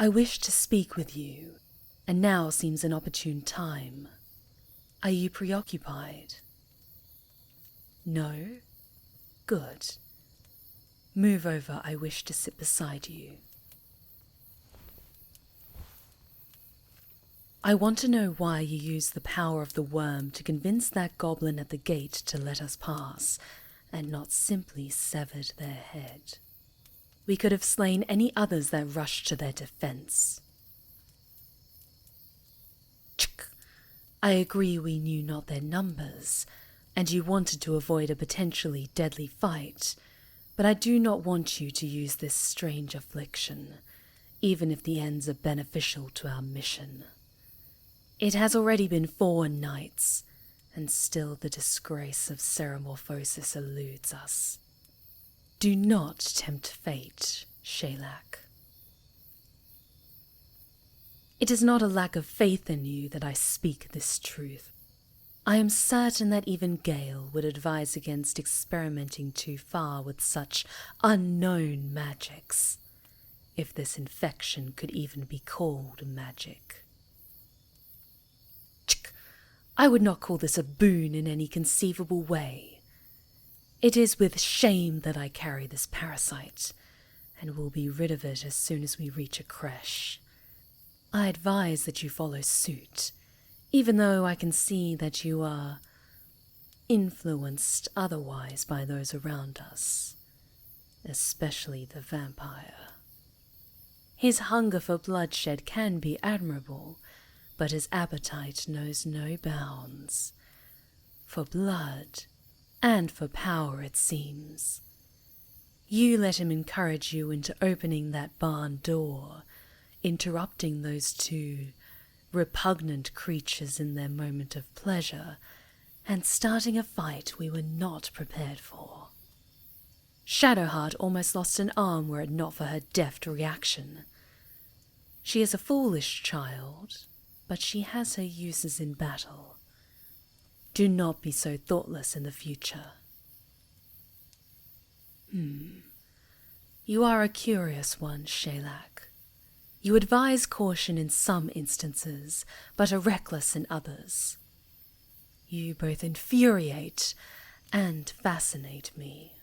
I wish to speak with you, and now seems an opportune time. Are you preoccupied? No? Good. Move over, I wish to sit beside you. I want to know why you used the power of the worm to convince that goblin at the gate to let us pass, and not simply severed their head. We could have slain any others that rushed to their defense. I agree we knew not their numbers, and you wanted to avoid a potentially deadly fight, but I do not want you to use this strange affliction, even if the ends are beneficial to our mission. It has already been 4 nights, and still the disgrace of ceremorphosis eludes us. Do not tempt fate, Sheilak. It is not a lack of faith in you that I speak this truth. I am certain that even Gale would advise against experimenting too far with such unknown magics, if this infection could even be called magic. I would not call this a boon in any conceivable way. It is with shame that I carry this parasite, and will be rid of it as soon as we reach a creche. I advise that you follow suit, even though I can see that you are influenced otherwise by those around us, especially the vampire. His hunger for bloodshed can be admirable, but his appetite knows no bounds. For blood, and for power it seems. You let him encourage you into opening that barn door, interrupting those 2 repugnant creatures in their moment of pleasure, and starting a fight we were not prepared for. Shadowheart almost lost an arm were it not for her deft reaction. She is a foolish child, but she has her uses in battle. Do not be so thoughtless in the future. You are a curious one, Sheilak. You advise caution in some instances, but are reckless in others. You both infuriate and fascinate me.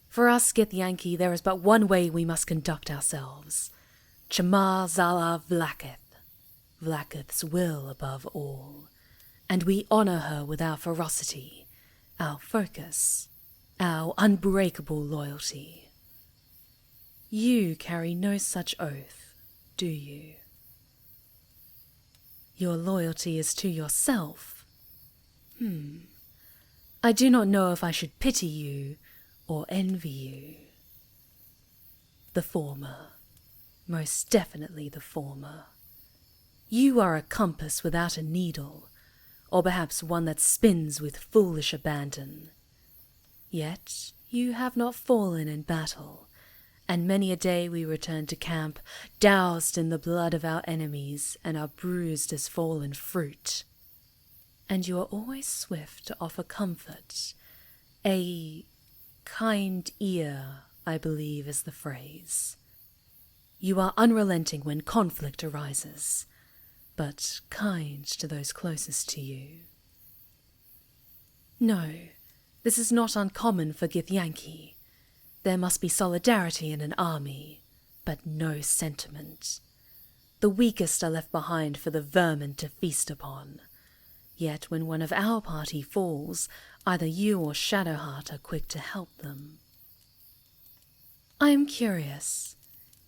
For us, Githyanki, there is but one way we must conduct ourselves. Chama Zala Vlaakith. Vlaakith's will above all, and we honor her with our ferocity, our focus, our unbreakable loyalty. You carry no such oath, do you? Your loyalty is to yourself. I do not know if I should pity you or envy you. The former, most definitely the former. You are a compass without a needle, or perhaps one that spins with foolish abandon. Yet you have not fallen in battle, and many a day we return to camp, doused in the blood of our enemies, and are bruised as fallen fruit. And you are always swift to offer comfort. A kind ear, I believe is the phrase. You are unrelenting when conflict arises, but kind to those closest to you. No, this is not uncommon for Githyanki. There must be solidarity in an army, but no sentiment. The weakest are left behind for the vermin to feast upon. Yet when one of our party falls, either you or Shadowheart are quick to help them. I am curious,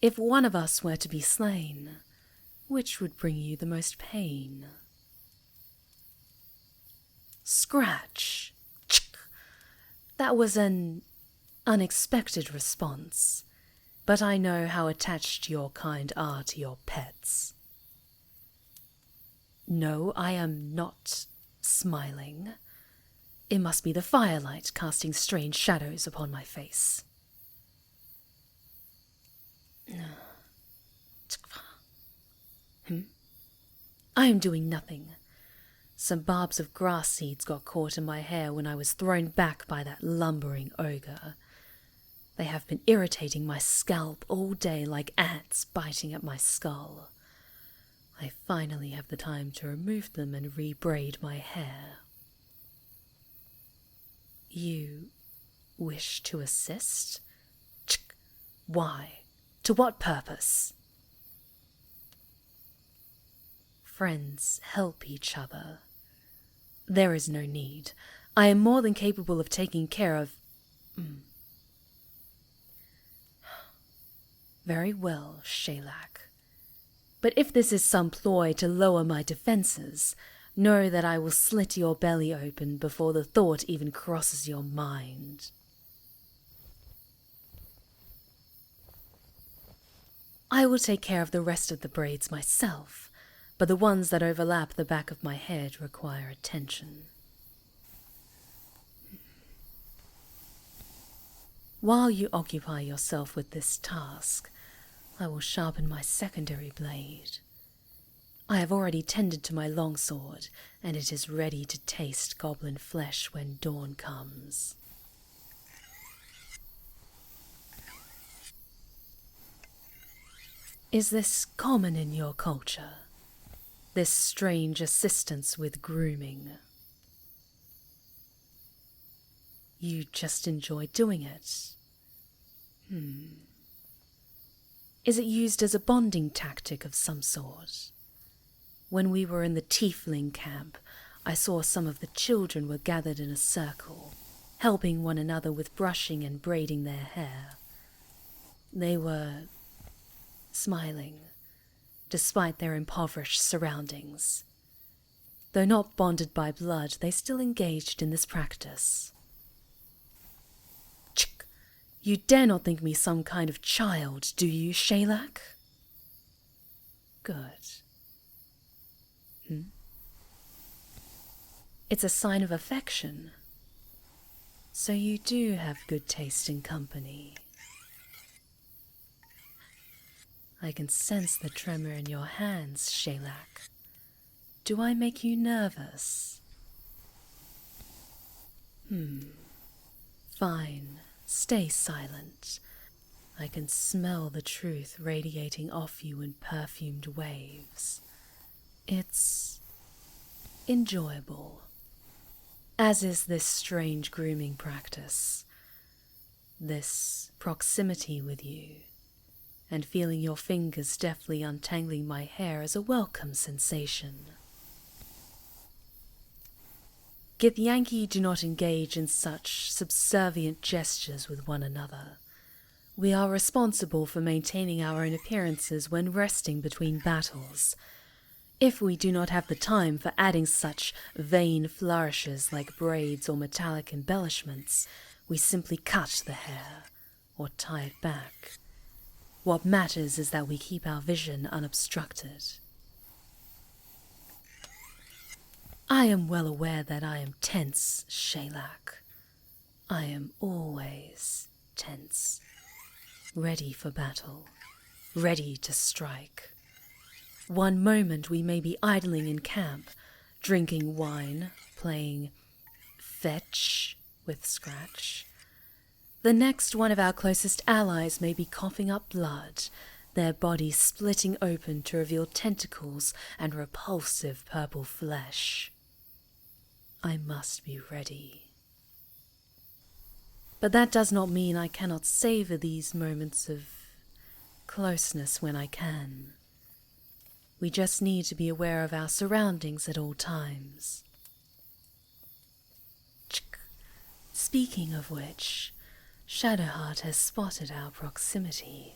if one of us were to be slain, which would bring you the most pain? Scratch. That was an unexpected response, but I know how attached your kind are to your pets. No, I am not smiling. It must be the firelight casting strange shadows upon my face. I am doing nothing. Some barbs of grass seeds got caught in my hair when I was thrown back by that lumbering ogre. They have been irritating my scalp all day like ants biting at my skull. I finally have the time to remove them and re-braid my hair. You wish to assist? Why? To what purpose? Friends help each other. There is no need. I am more than capable of taking care of... Very well, Sheilak. But if this is some ploy to lower my defenses, know that I will slit your belly open before the thought even crosses your mind. I will take care of the rest of the braids myself, but the ones that overlap the back of my head require attention. While you occupy yourself with this task, I will sharpen my secondary blade. I have already tended to my longsword, and it is ready to taste goblin flesh when dawn comes. Is this common in your culture? This strange assistance with grooming? You just enjoy doing it? Is it used as a bonding tactic of some sort? When we were in the tiefling camp, I saw some of the children were gathered in a circle, helping one another with brushing and braiding their hair. They were smiling, despite their impoverished surroundings. Though not bonded by blood, they still engaged in this practice. You dare not think me some kind of child, do you, Sheilak? Good. It's a sign of affection. So you do have good taste in company. I can sense the tremor in your hands, Sheilak. Do I make you nervous? Fine. Stay silent. I can smell the truth radiating off you in perfumed waves. It's enjoyable, as is this strange grooming practice. This proximity with you, and feeling your fingers deftly untangling my hair is a welcome sensation. Githyanki do not engage in such subservient gestures with one another. We are responsible for maintaining our own appearances when resting between battles. If we do not have the time for adding such vain flourishes like braids or metallic embellishments, we simply cut the hair or tie it back. What matters is that we keep our vision unobstructed. I am well aware that I am tense, Sheilak. I am always tense, ready for battle, ready to strike. One moment we may be idling in camp, drinking wine, playing fetch with Scratch. The next, one of our closest allies may be coughing up blood, their bodies splitting open to reveal tentacles and repulsive purple flesh. I must be ready. But that does not mean I cannot savor these moments of closeness when I can. We just need to be aware of our surroundings at all times. Speaking of which, Shadowheart has spotted our proximity.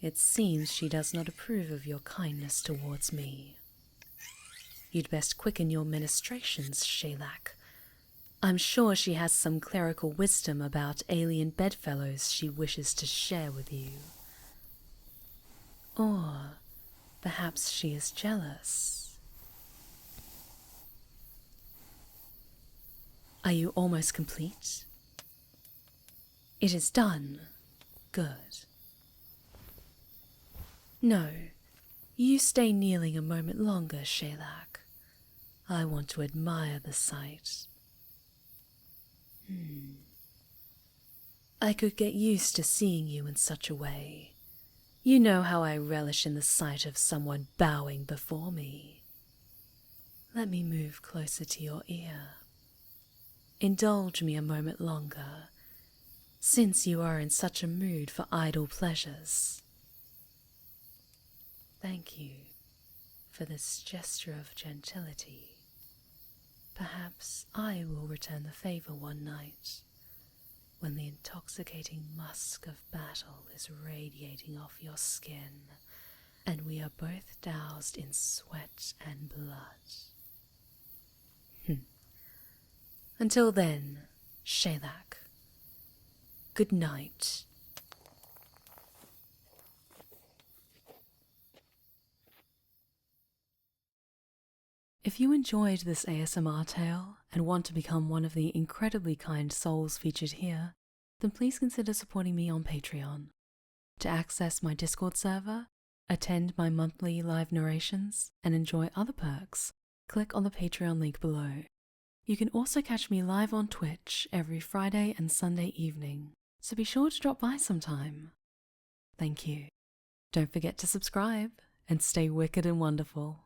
It seems she does not approve of your kindness towards me. You'd best quicken your ministrations, Sheilak. I'm sure she has some clerical wisdom about alien bedfellows she wishes to share with you. Or perhaps she is jealous. Are you almost complete? It is done. Good. No, you stay kneeling a moment longer, Sheilak. I want to admire the sight. I could get used to seeing you in such a way. You know how I relish in the sight of someone bowing before me. Let me move closer to your ear. Indulge me a moment longer, since you are in such a mood for idle pleasures. Thank you for this gesture of gentility. Perhaps I will return the favor one night, when the intoxicating musk of battle is radiating off your skin, and we are both doused in sweat and blood. Until then, Sheilak, good night. If you enjoyed this ASMR tale and want to become one of the incredibly kind souls featured here, then please consider supporting me on Patreon. To access my Discord server, attend my monthly live narrations, and enjoy other perks, click on the Patreon link below. You can also catch me live on Twitch every Friday and Sunday evening, so be sure to drop by sometime. Thank you. Don't forget to subscribe and stay wicked and wonderful.